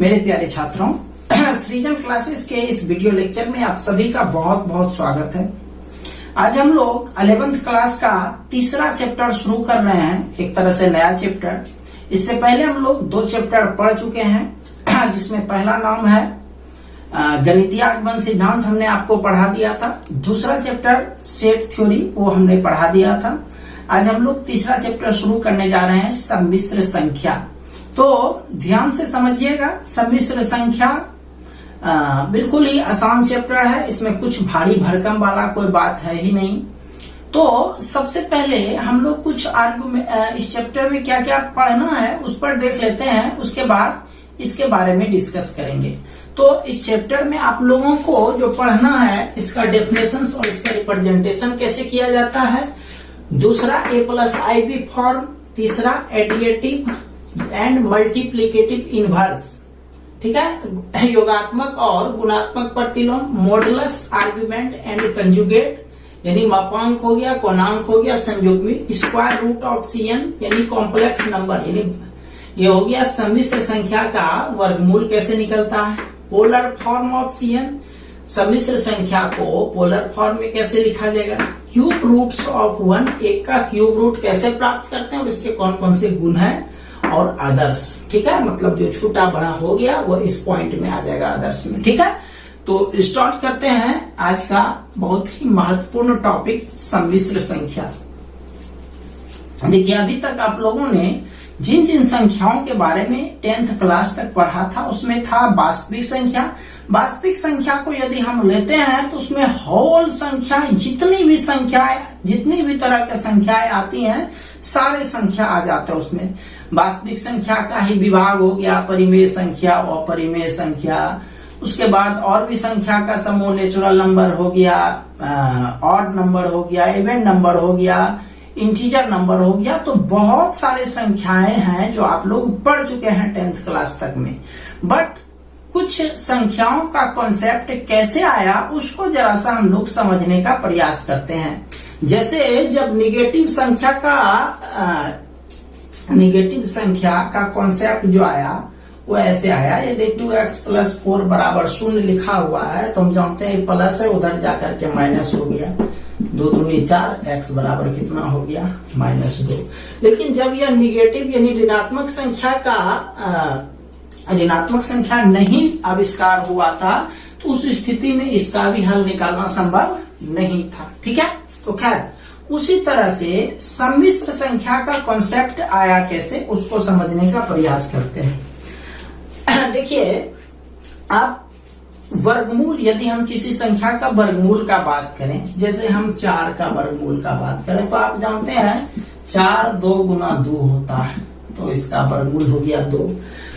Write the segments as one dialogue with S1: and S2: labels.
S1: मेरे प्यारे छात्रों, सृजन क्लासेस के इस वीडियो लेक्चर में आप सभी का बहुत बहुत स्वागत है। आज हम लोग 11th क्लास का तीसरा चैप्टर शुरू कर रहे हैं, एक तरह से नया चैप्टर। इससे पहले हम लोग 2 चैप्टर पढ़ चुके हैं, जिसमें पहला नाम है गणितीय आगमन सिद्धांत, हमने आपको पढ़ा दिया था। दूसरा चैप्टर सेट थ्योरी, वो हमने पढ़ा दिया था। आज हम लोग तीसरा चैप्टर शुरू करने जा रहे हैं, सम्मिश्र संख्या। तो ध्यान से समझिएगा, सम्मिश्र संख्या बिल्कुल ही आसान चैप्टर है, इसमें कुछ भारी भरकम वाला कोई बात है ही नहीं। तो सबसे पहले हम लोग कुछ आर्गुमेंट इस चैप्टर में क्या क्या पढ़ना है उस पर देख लेते हैं, उसके बाद इसके बारे में डिस्कस करेंगे। तो इस चैप्टर में आप लोगों को जो पढ़ना है, इसका डेफिनेशंस और इसका रिप्रेजेंटेशन कैसे किया जाता है, दूसरा a+ib फॉर्म, तीसरा एडिटिव एंड मल्टीप्लिकेटिव इनवर्स, ठीक है, योगात्मक और गुणात्मक प्रतिलोम, मॉडुलस, आर्गुमेंट एंड कंजुगेट यानी मापांक हो गया, कोणांक हो गया, संयुग्मी, स्क्वायर रूट ऑफ Cn यानी कॉम्प्लेक्स नंबर, यानी ये हो गया सम्मिश्र संख्या का वर्गमूल कैसे निकलता है, पोलर फॉर्म ऑफ Cn, सम्मिश्र संख्या को पोलर फॉर्म में कैसे लिखा जाएगा, क्यूब रूट्स ऑफ 1, एक का क्यूब रूट कैसे प्राप्त करते हैं और इसके कौन कौन से गुण हैं, और आदर्श, ठीक है, मतलब जो छोटा बड़ा हो गया वो इस पॉइंट में आ जाएगा आदर्श में, ठीक है। तो स्टार्ट करते हैं आज का बहुत ही महत्वपूर्ण टॉपिक, सम्मिश्र संख्या। देखिए, अभी तक आप लोगों ने जिन जिन संख्याओं के बारे में 10th क्लास तक पढ़ा था, उसमें था वास्तविक संख्या। वास्तविक संख्या को यदि हम लेते हैं तो उसमें होल संख्या, जितनी भी तरह की संख्याएं आती हैं, सारे संख्या आ जाते हैं उसमें। वास्तविक संख्या का ही विभाग हो गया, परिमेय संख्या, अपरिमेय संख्या, उसके बाद और भी संख्या का समूह, नेचुरल नंबर हो गया, ऑड नंबर हो गया, इवेन नंबर हो गया, इंटीजर नंबर हो गया। तो बहुत सारे संख्याएं हैं जो आप लोग पढ़ चुके हैं 10th क्लास तक में। बट कुछ संख्याओं का कॉन्सेप्ट कैसे आया उसको जरा सा हम लोग समझने का प्रयास करते हैं। जैसे जब निगेटिव संख्या का कॉन्सेप्ट जो आया वो ऐसे आया, यदि 2x + 4 = 0 लिखा हुआ है तो हम जानते हैं प्लस है, उधर जाकर के माइनस हो गया, 2 दूनी 4, x बराबर कितना हो गया, -2। लेकिन जब यह निगेटिव यानी ऋणात्मक संख्या नहीं आविष्कार हुआ था तो उस स्थिति में इसका भी हल निकालना संभव नहीं था, ठीक है। तो खैर, उसी तरह से सम्मिश्र संख्या का कॉन्सेप्ट आया कैसे, उसको समझने का प्रयास करते हैं। देखिए, आप वर्गमूल, यदि हम किसी संख्या का वर्गमूल का बात करें, जैसे हम 4 का वर्गमूल का बात करें, तो आप जानते हैं 4 2 गुना 2 होता है, तो इसका वर्गमूल हो गया 2।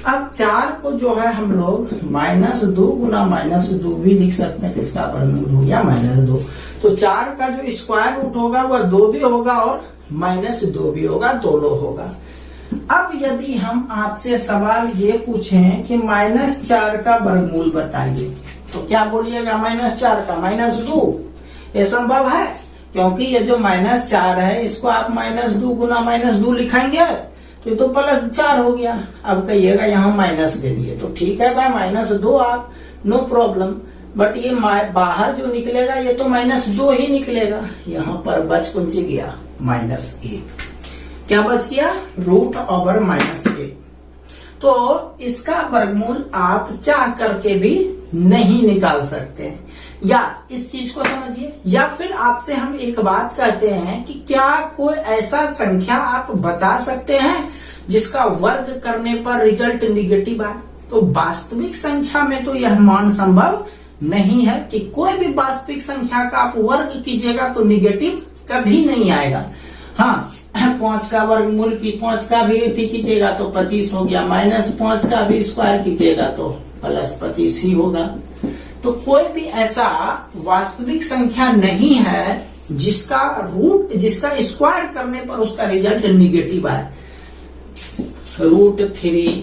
S1: अब 4 को जो है हम लोग -2 गुना -2 भी लिख सकते हैं, तो इसका वर्गमूल हो गया -2। तो 4 का जो स्क्वायर रूट होगा वह 2 भी होगा और -2 भी होगा, दोनों होगा। अब यदि हम आपसे सवाल ये पूछें कि -4 का वर्गमूल बताइए, तो क्या बोलिएगा, -4 का -2? ये संभव है, क्योंकि ये जो -4 है इसको आप -2 गुना -2 लिखेंगे तो ये तो +4 हो गया। अब कहिएगा यहाँ माइनस दे दिए, तो ठीक है भाई, -2 आप, नो प्रॉब्लम। बट ये बाहर जो निकलेगा ये तो -2 ही निकलेगा। यहाँ पर बच कौन सी गया, -1। क्या बच गया, √(-1). तो इसका वर्गमूल आप चाह करके भी नहीं निकाल सकते। या इस चीज को समझिए, या फिर आपसे हम एक बात कहते हैं कि क्या कोई ऐसा संख्या आप बता सकते हैं जिसका वर्ग करने पर रिजल्ट निगेटिव आए। तो वास्तविक संख्या में तो यह मान संभव नहीं है कि कोई भी वास्तविक संख्या का आप वर्ग कीजिएगा तो निगेटिव कभी नहीं आएगा। हाँ, 5 का वर्गमूल की 5 का भी कीजिएगा तो 25 हो गया, -5 का भी स्क्वायर कीजिएगा तो +25 ही होगा। तो कोई भी ऐसा वास्तविक संख्या नहीं है जिसका स्क्वायर करने पर उसका रिजल्ट निगेटिव आए। √3,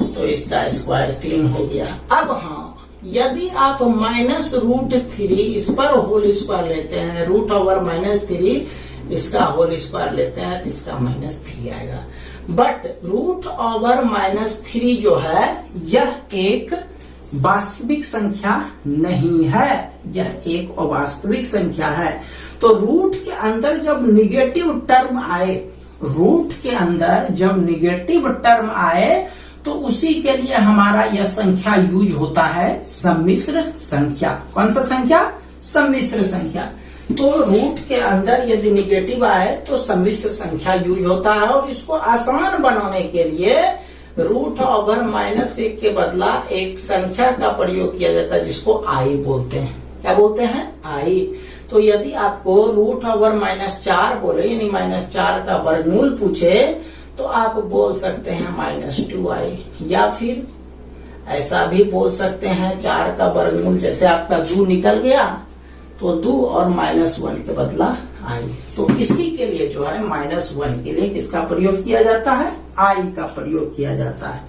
S1: तो इसका स्क्वायर 3 हो गया। अब हाँ, यदि आप -√3 इस पर होल स्क्वायर लेते हैं, √3 इसका होल स्क्वायर लेते हैं तो इसका -3 आएगा। बट √/-3 जो है यह एक वास्तविक संख्या नहीं है, यह एक अवास्तविक संख्या है। तो रूट के अंदर जब निगेटिव टर्म आए, रूट के अंदर जब निगेटिव टर्म आए तो उसी के लिए हमारा यह संख्या यूज होता है सम्मिश्र संख्या। कौन सा संख्या? सम्मिश्र संख्या। तो रूट के अंदर यदि निगेटिव आए तो सम्मिश्र संख्या यूज होता है, और इसको आसान बनाने के लिए √/-1 के बदला एक संख्या का प्रयोग किया जाता है जिसको आई बोलते हैं। क्या बोलते हैं? आई। तो यदि आपको √/-4 बोले यानी -4 का वर्गमूल पूछे तो आप बोल सकते हैं -2i, या फिर ऐसा भी बोल सकते हैं 4 का वर्गमूल, जैसे आपका 2 निकल गया तो 2 और -1 के बदला i। तो इसी के लिए जो है -1 के लिए किसका प्रयोग किया जाता है? i का प्रयोग किया जाता है।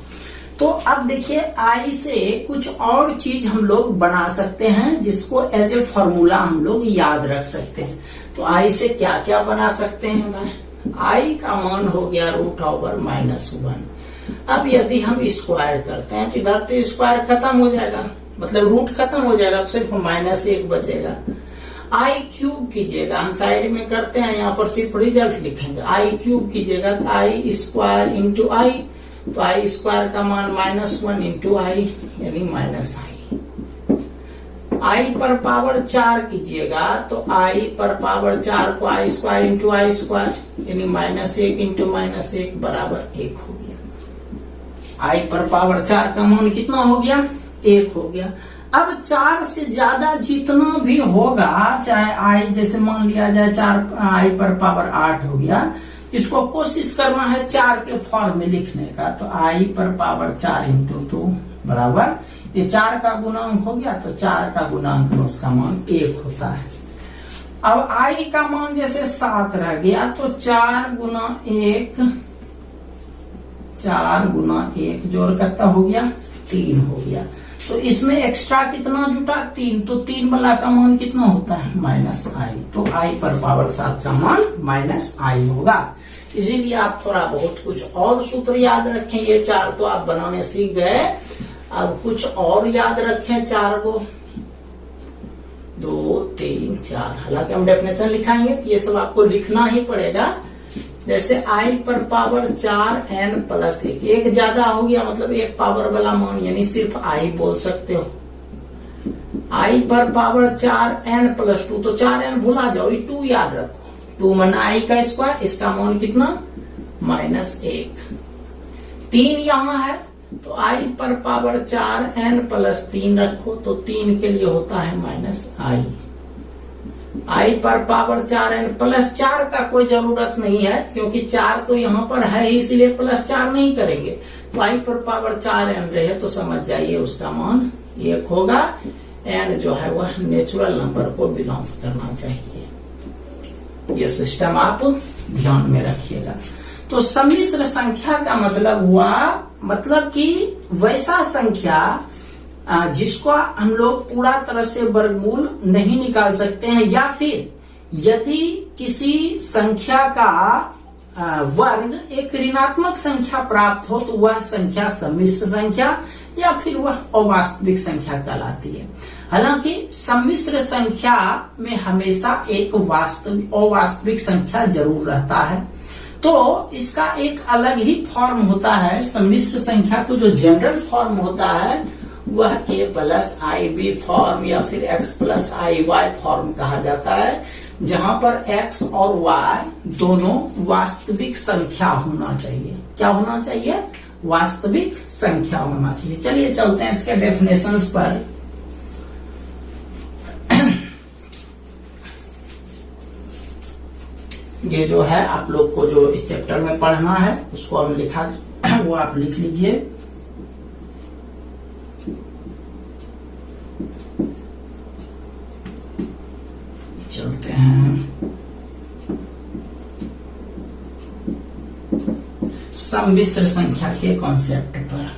S1: तो अब देखिए i से कुछ और चीज हम लोग बना सकते हैं जिसको एज ए फॉर्मूला हम लोग याद रख सकते हैं। तो i से क्या क्या बना सकते हैं भाई? i का मान हो गया √/-1। अब यदि हम स्क्वायर करते हैं तो इधर तो स्क्वायर खत्म हो जाएगा, मतलब रूट खत्म हो जाएगा, तो सिर्फ -1 बचेगा। i³ कीजिएगा, हम साइड में करते हैं, यहाँ पर सिर्फ रिजल्ट लिखेंगे। i³ कीजिएगा तो i² इंटू i, तो i² का मान -1 इंटू i यानी -i। i पर पावर 4 कीजिएगा तो i पर पावर 4 को i² इंटू i² यानी -1 इंटू -1 बराबर 1 हो गया। i पर पावर 4 का मान कितना हो गया? 1 हो गया। अब 4 से ज्यादा जितना भी होगा, चाहे i जैसे मान लिया जाए 4 i पर पावर 8 हो गया, इसको कोशिश करना है 4 के फॉर्म में लिखने का। तो i पर पावर 4 इंटू 2 बराबर, ये 4 का गुणांक हो गया तो 4 का गुणांक में उसका मान 1 होता है। अब i का मान जैसे 7 रह गया तो 4 गुना 1 जोड़ कितना हो गया? 3 हो गया। तो इसमें एक्स्ट्रा कितना जुटा? 3। तो 3 वाला का मान कितना होता है? -i। तो i पर पावर 7 का मान -i होगा। इसीलिए आप थोड़ा बहुत कुछ और सूत्र याद रखें। ये 4 तो आप बनाने सीख गए, अब कुछ और याद रखें 4 को। 2 3 4, हालांकि हम डेफिनेशन लिखाएंगे तो ये सब आपको लिखना ही पड़ेगा। जैसे i पर पावर 4 n प्लस 1, एक ज्यादा हो गया मतलब एक पावर वाला मान यानी सिर्फ i बोल सकते हो। i पर पावर 4 n प्लस 2, तो 4n भुला जाओ, 2 याद रखो। 2 मन i का स्क्वायर, इसका मान कितना? -1। 3 यहाँ है तो i पर पावर 4 n प्लस 3 रखो, तो 3 के लिए होता है -i। i पर पावर 4 n प्लस 4 का कोई जरूरत नहीं है क्योंकि 4 तो यहाँ पर है ही, इसीलिए +4 नहीं करेंगे। तो i पर पावर 4 n रहे तो समझ जाइए उसका मान 1 होगा। n जो है वह नेचुरल नंबर को बिलोंग्स करना चाहिए। ये सिस्टम आप ध्यान में रखिएगा। तो सम्मिश्र संख्या का मतलब हुआ, मतलब कि वैसा संख्या जिसको हम लोग पूरा तरह से वर्गमूल नहीं निकाल सकते हैं, या फिर यदि किसी संख्या का वर्ग एक ऋणात्मक संख्या प्राप्त हो तो वह संख्या सम्मिश्र संख्या या फिर वह अवास्तविक संख्या कहलाती है। हालांकि सम्मिश्र संख्या में हमेशा एक अवास्तविक संख्या जरूर रहता है। तो इसका एक अलग ही फॉर्म होता है। सम्मिश्र संख्या को जो जनरल फॉर्म होता है वह a+ib फॉर्म या फिर x+iy फॉर्म कहा जाता है, जहां पर x और y दोनों वास्तविक संख्या होना चाहिए। क्या होना चाहिए? वास्तविक संख्या होना चाहिए। चलिए चलते हैं इसके डेफिनेशंस पर। ये जो है आप लोग को जो इस चैप्टर में पढ़ना है उसको हम लिखा वो आप लिख लीजिए। चलते हैं सम्मिश्र संख्या के कॉन्सेप्ट पर।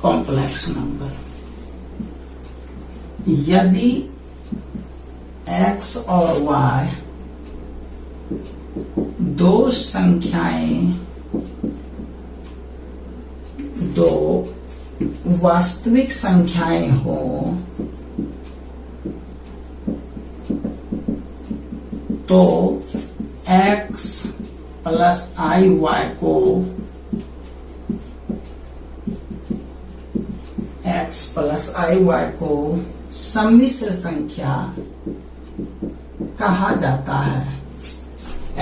S1: कॉम्प्लेक्स नंबर यदि x और y दो संख्याएं, दो वास्तविक संख्याएं हो तो x प्लस आई वाई को x प्लस आई वाई को सम्मिश्र संख्या कहा जाता है।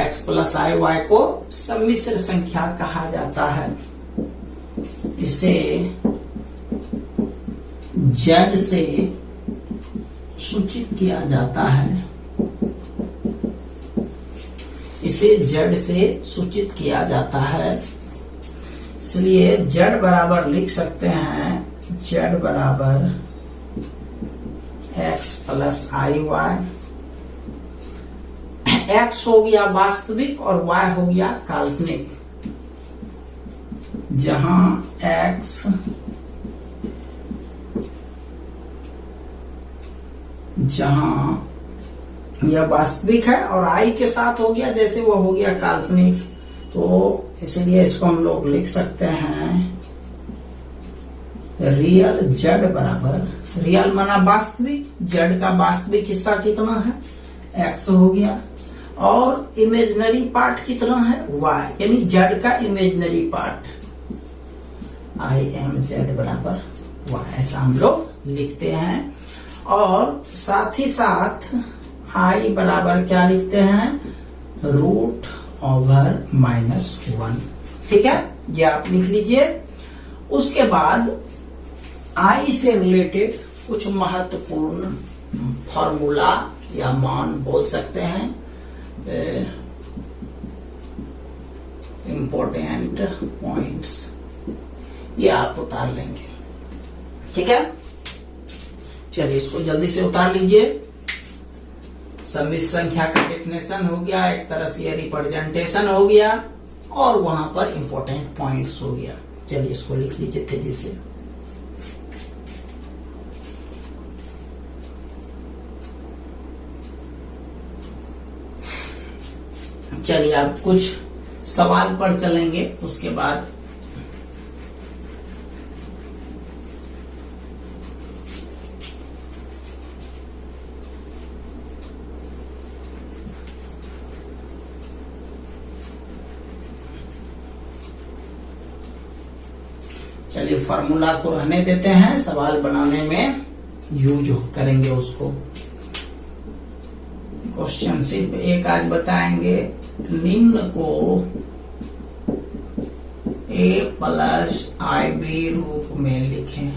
S1: x प्लस आई वाई को सम्मिश्र संख्या कहा जाता है। इसे z से सूचित किया जाता है। इसे z से सूचित किया जाता है। इसलिए z बराबर लिख सकते हैं, z बराबर x प्लस आई वाई। x हो गया वास्तविक और y हो गया काल्पनिक। जहां x यह वास्तविक है और i के साथ हो गया, जैसे वो हो गया काल्पनिक, तो इसलिए इसको हम लोग लिख सकते हैं रियल z बराबर, रियल माना वास्तविक, z का वास्तविक हिस्सा कितना है x हो गया और इमेजिनरी पार्ट कितना है y, यानी z का imaginary part I am z बराबर y, ऐसा हम लोग लिखते हैं। और साथ ही साथ i बराबर क्या लिखते हैं, रूट ओवर -1। ठीक है, ये आप लिख लीजिए। उसके बाद i से रिलेटेड कुछ महत्वपूर्ण फॉर्मूला या मान बोल सकते हैं, इंपॉर्टेंट पॉइंट्स, ये आप उतार लेंगे। ठीक है, चलिए इसको जल्दी से उतार लीजिए। सम्मिश्र संख्या का डेफिनेशन हो गया, एक तरह से रिप्रेजेंटेशन हो गया और वहां पर इंपॉर्टेंट पॉइंट्स हो गया। चलिए इसको लिख लीजिए तेजी से। चलिए आप कुछ सवाल पर चलेंगे, उसके बाद चलिए फार्मूला को रहने देते हैं, सवाल बनाने में यूज करेंगे उसको। क्वेश्चन सिर्फ एक आज बताएंगे, निम्न को a प्लस आई बी रूप में लिखें।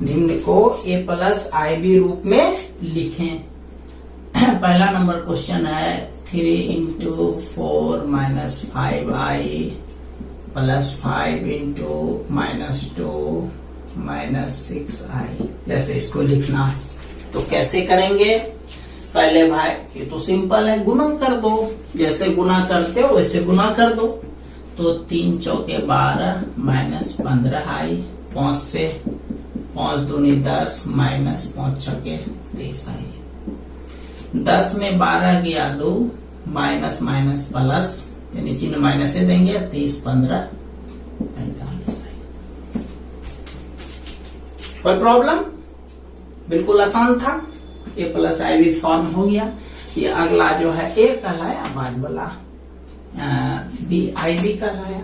S1: निम्न को a प्लस आई बी रूप में लिखें। पहला नंबर क्वेश्चन है 3 into 4 minus 5i plus 5 into -2 minus 6i। जैसे इसको लिखना है तो कैसे करेंगे, पहले भाई ये तो सिंपल है, गुना कर दो, जैसे गुना करते हो वैसे गुना कर दो। तो 3 चौके 12 माइनस 15i, 5 से 5 दूनी 10 माइनस 5 छके 30i। 10 में 12 गया 2 माइनस माइनस प्लस, यानी चिन्ह माइनस से देंगे, 30 15 45i। कोई प्रॉब्लम, बिल्कुल आसान था। ए प्लस आई बी फॉर्म हो गया। ये अगला जो है ए कहलाया, बाद वाला बी आई बी कहलाया,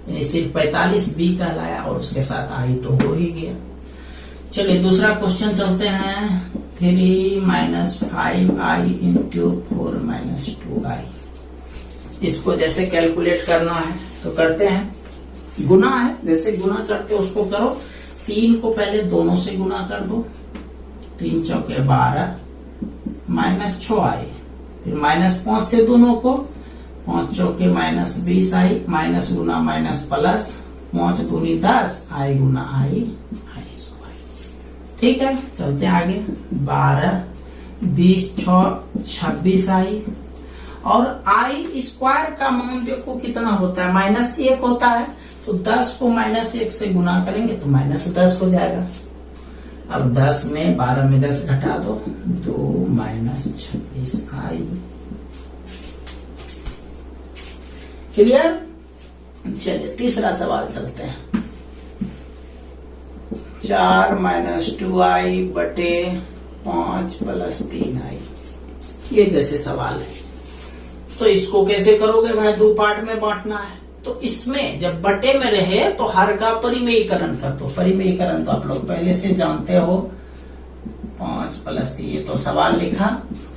S1: यानी सिर्फ 45 बी कहलाया और उसके साथ आई तो हो ही गया। चलिए दूसरा क्वेश्चन चलते हैं। 3 minus 5i into 4 minus 2i। इसको जैसे कैलकुलेट करना है तो करते हैं, गुना है, जैसे गुना करते हो उसको करो। 3 को पहले दोनों से गुना कर दो, 3 चौके 12 माइनस 6i, फिर माइनस 5 से दोनों को, 5 चौके माइनस 20i, माइनस गुना माइनस प्लस, 5 दूनी 10, आई गुना आई, आई स्क्वायर। ठीक है, चलते आगे। 12 20 6 26i और आई स्क्वायर का मान देखो कितना होता है, -1 होता है। तो 10 को -1 से गुना करेंगे तो -10 हो जाएगा। अब 10 में 12 में 10 घटा दो, 2 माइनस 26i। क्लियर? चलिए तीसरा सवाल चलते हैं। 4 माइनस 2i बटे 5 प्लस 3i, ये जैसे सवाल है। तो इसको कैसे करोगे भाई? दो पार्ट में बांटना है। तो इसमें जब बटे में रहे तो हर का परिमेयीकरण कर दो। परिमेयीकरण तो आप लोग पहले से जानते हो, 5 प्लस 3, ये तो सवाल लिखा।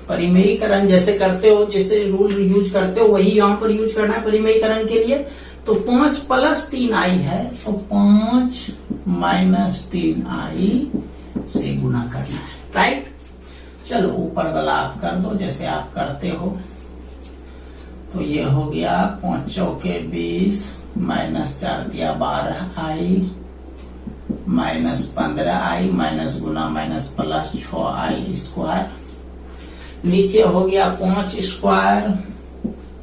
S1: परिमेयीकरण जैसे करते हो, जैसे रूल यूज करते हो, वही यहाँ पर यूज करना है परिमेयीकरण के लिए। तो 5 प्लस 3i है, तो 5 माइनस 3i से गुना करना है, राइट? चलो ऊपर वाला आप कर दो जैसे आप करते हो। तो ये हो गया 5 चौके 20 माइनस 4 दिया 12i माइनस 15i माइनस गुना माइनस प्लस 6i स्क्वायर। नीचे हो गया 5 स्क्वायर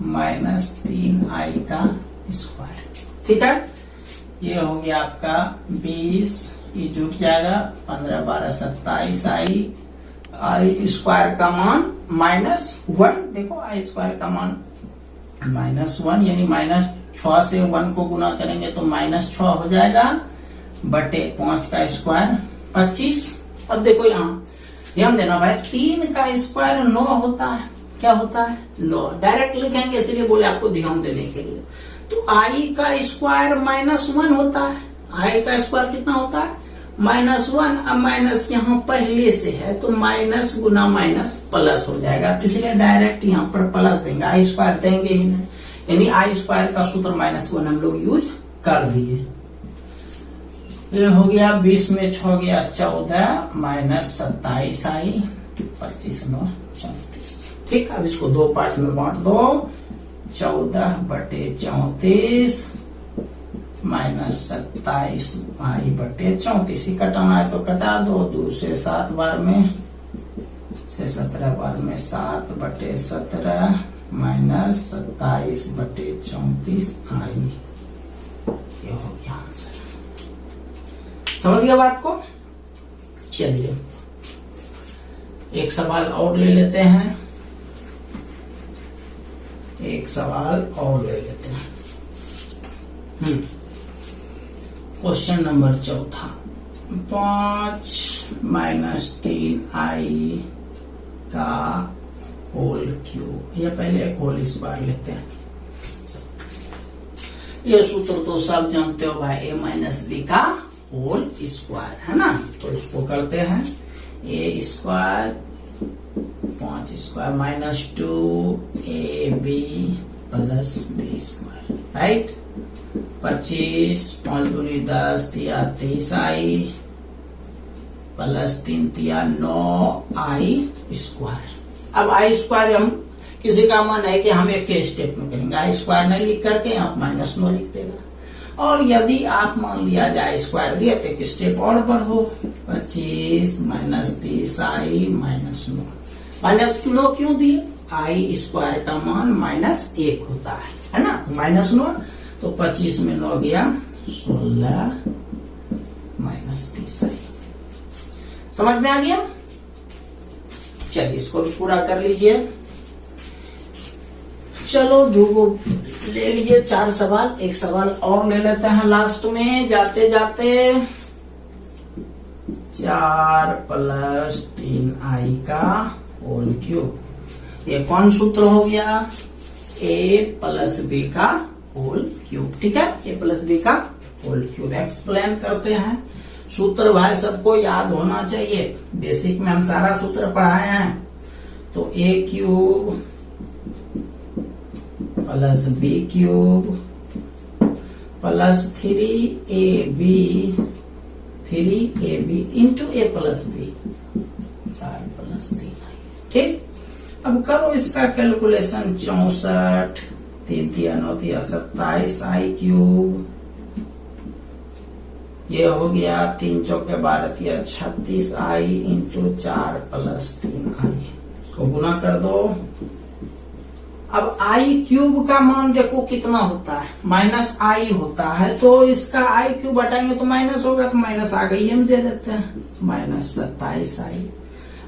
S1: माइनस 3i का स्क्वायर। ठीक है, ये हो गया आपका 20, ये जुट जाएगा 15 12 27i, आई स्क्वायर का मान माइनस 1। देखो आई स्क्वायर का मान -1, यानी -6 से 1 को गुना करेंगे तो -6 हो जाएगा, बटे 5 का स्क्वायर 25। अब देखो यहाँ ध्यान देना भाई, 3 का स्क्वायर 9 होता है। क्या होता है? 9। डायरेक्ट लिखेंगे इसलिए बोले आपको ध्यान देने के लिए। तो आई का स्क्वायर -1 होता है। आई का स्क्वायर कितना होता है? -1। अब माइनस यहाँ पहले से है तो माइनस गुना माइनस प्लस हो जाएगा, तो इसलिए डायरेक्ट यहाँ पर प्लस देंगे, आई स्क्वायर देंगे ही नहीं। यानी आई स्क्वायर का सूत्र -1 हम लोग यूज कर दिए। ये हो गया 20 में 6 गया 14 माइनस 27i 25 9 34। ठीक, अब इसको दो पार्ट में बांट दो, 14 बटे 34 माइनस 27i बटे 34। कटाना है तो कटा दो, 2 से 7 बार में से 17 बार में 7 बटे 17 माइनस 27 बटे 34i। ये हो गया आंसर। समझ गया बात को? चलिए एक सवाल और ले लेते हैं, एक सवाल और ले लेते हैं। क्वेश्चन नंबर 4, 5 माइनस 3i का होल क्यूब। ये पहले एक होल इस बार लेते हैं। ये सूत्र तो सब जानते हो भाई, a माइनस बी का होल स्क्वायर, है ना? तो इसको करते हैं, a square 5 square minus 2ab plus b square, right? 25 5 दूनी 10 तिया 23i प्लस 3 तिया 9i स्क्वायर। अब आई स्क्वायर हम किसी का मन है कि हम एक स्टेप में करेंगे, आई स्क्वायर नहीं लिख करके आप -9 लिख देगा। और यदि आप मान लिया जाए स्क्वायर दिया तो एक स्टेप और बढ़ो, 25 माइनस 30i माइनस 9 क्यों दिए? आई स्क्वायर का मान -1 होता है ना? -9, तो 25 में 9 गया 16 माइनस 30i। समझ में आ गया? चलिए इसको भी पूरा कर लीजिए। चलो दो ले लीजिए, 4 सवाल, एक सवाल और ले लेते हैं लास्ट में जाते जाते। 4 प्लस 3i का होल क्यूब। ये कौन सूत्र हो गया? a प्लस b का होल क्यूब। ठीक है, a प्लस b का होल क्यूब। एक्सप्लेन करते हैं। सूत्र भाई सबको याद होना चाहिए, बेसिक में हम सारा सूत्र पढ़ाए हैं। तो a cube plus b cube plus 3ab into a plus b 4 plus 3i। ठीक, अब करो इसका कैलकुलेशन। 64 3 तिया 9 तिया 27i क्यूब। ये हो गया 3 चौके 12 तिया 36i इंटू 4 प्लस 3i। इसको गुना कर दो, अब आई क्यूब का मान देखो कितना होता है, माइनस आई होता है, तो इसका आई क्यूब हटाएंगे तो माइनस होगा, तो माइनस आ गई हम दे देते हैं, माइनस 27 आई।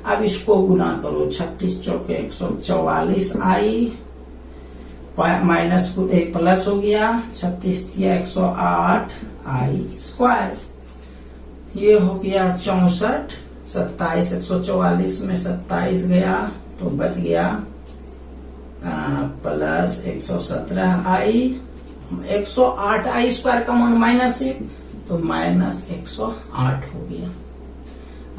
S1: अब इसको गुना करो, 36 चौके 144 आई, माइनस प्लस हो गया, 36 किया 108 आई स्क्वायर, ये हो गया 64, 27 144 में 27 गया तो बच गया प्लस 117 आई, 108 आई स्क्वायर का मान माइनस 1 तो माइनस 108 हो गया।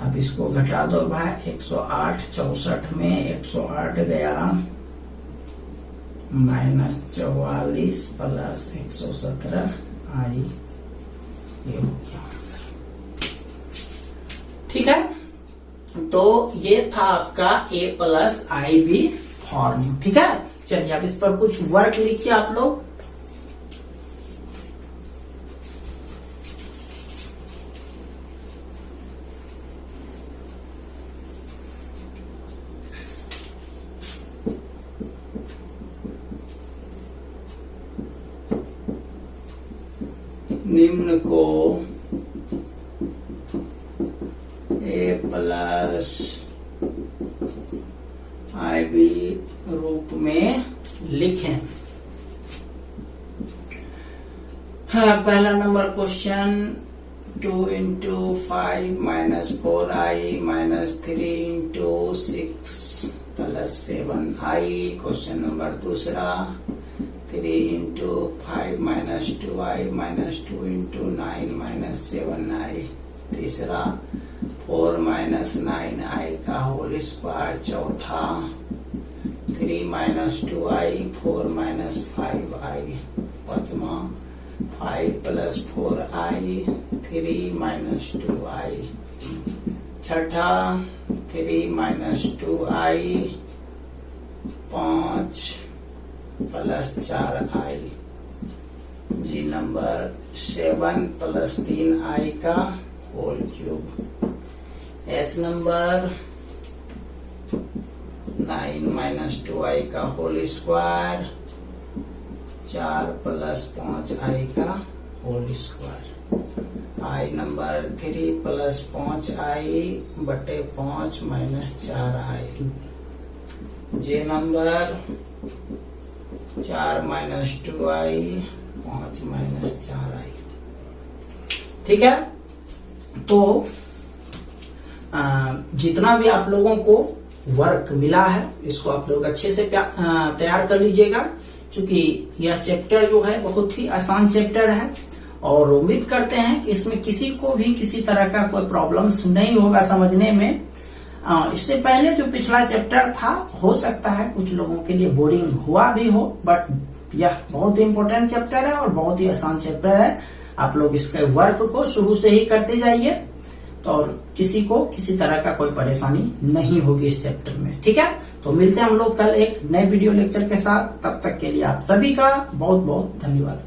S1: अब इसको घटा दो भाई, 108 64 में 108 गया माइनस 44 प्लस 117 आई, ये हो गया आंसर। ठीक है, तो ये था आपका a plus I B form. ठीक है, चलिए अब इस पर कुछ वर्क लिखिए आप लोग। निम्न को a प्लस आई बी रूप में लिखें। हाँ, पहला नंबर क्वेश्चन 2 इंटू 5 माइनस 4 आई माइनस 3 इंटू 6 प्लस 7 आई। क्वेश्चन नंबर दूसरा 3 इंटू 5 माइनस 2 आई माइनस 2 इंटू 9 माइनस 7 आई। तीसरा 4 माइनस 9 आई का होल स्क्वायर। चौथा 3 माइनस 2 आई 4 माइनस 5 आई। पांचवा 5 प्लस 4 आई 3 माइनस 2 आई। छठा 3 minus 2 I 5 plus 4 I. G number 7 plus 3 I का whole cube. H number 9 minus 2 I का whole square 4 plus 5 I का whole square. I number 3 plus 5 I बटे 5 minus 4 I. J number 4 minus 2 I 5 minus 4 I. ठीक है, तो जितना भी आप लोगों को वर्क मिला है इसको आप लोग अच्छे से तैयार कर लीजिएगा, क्योंकि यह चैप्टर जो है बहुत ही आसान चैप्टर है और उम्मीद करते हैं कि इसमें किसी को भी किसी तरह का कोई प्रॉब्लम्स नहीं होगा समझने में। इससे पहले जो पिछला चैप्टर था हो सकता है कुछ लोगों के लिए बोरिंग हुआ भी हो, बट यह बहुत ही इंपॉर्टेंट चैप्टर है और बहुत ही आसान चैप्टर है। आप लोग इसके वर्क को शुरू से ही करते जाइए तो और किसी को किसी तरह का कोई परेशानी नहीं होगी इस चैप्टर में। ठीक है, तो मिलते हैं हम लोग कल एक नए वीडियो लेक्चर के साथ। तब तक के लिए आप सभी का बहुत बहुत धन्यवाद।